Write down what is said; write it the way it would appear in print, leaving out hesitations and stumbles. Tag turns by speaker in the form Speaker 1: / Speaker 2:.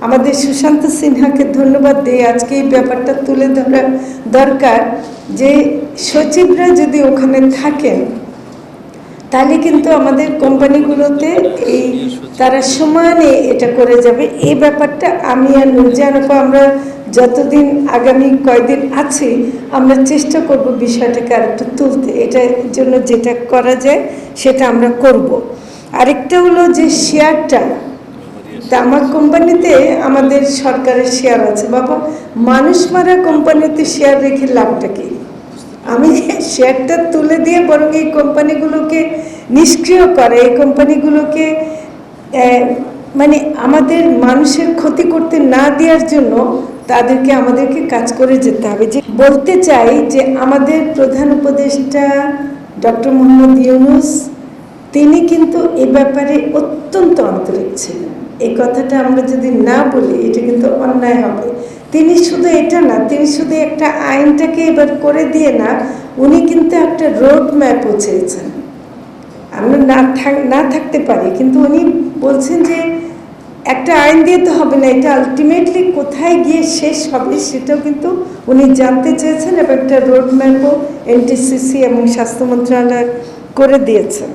Speaker 1: আমাদের সুশান্ত সিনহাকে ধন্যবাদ দিয়ে আজকে এই ব্যাপারটা তুলে ধরা দরকার যে সচিবরা যদি ওখানে থাকেন তাহলে কিন্তু আমাদের কোম্পানিগুলোতে এই তারা সমানে এটা করে যাবে। এই ব্যাপারটা আমি আর নুরজাহান আপা আমরা যতদিন আগামী কয়েকদিন আছি আমরা চেষ্টা করব বিষয়টাকে আর একটু তুলতে, এটার জন্য যেটা করা যায় সেটা আমরা করব। আরেকটা হলো যে শেয়ারটা, তা আমার কোম্পানিতে আমাদের সরকারের শেয়ার আছে। বাবা, মানুষ মারা কোম্পানিতে শেয়ার রেখে লাভটা কি? আমি শেয়ারটা তুলে দিয়ে বরং এই কোম্পানিগুলোকে নিষ্ক্রিয় করে, এই কোম্পানিগুলোকে মানে আমাদের মানুষের ক্ষতি করতে না দেওয়ার জন্য আমাদেরকে কাজ করে যেতে হবে। যে বলতে চাই যে আমাদের প্রধান উপদেষ্টা ডক্টর মোহাম্মদ ইউনূস তিনি কিন্তু এ ব্যাপারে অত্যন্ত আন্তরিক ছিলেন। এই কথাটা আমরা যদি না বলি এটা কিন্তু অন্যায় হবে। তিনি শুধু এটা না, তিনি শুধু একটা আইনটাকে এবার করে দিয়ে না, উনি কিন্তু একটা রোড ম্যাপও চেয়েছেন। আমরা না থাকতে পারি, কিন্তু উনি বলছেন যে একটা আইন দিয়ে তো হবে না, এটা আলটিমেটলি কোথায় গিয়ে শেষ হবে সেটাও কিন্তু উনি জানতে চেয়েছেন এবং একটা রোড ম্যাপও এনটিসিসি এবং স্বাস্থ্য মন্ত্রণালয় করে দিয়েছেন।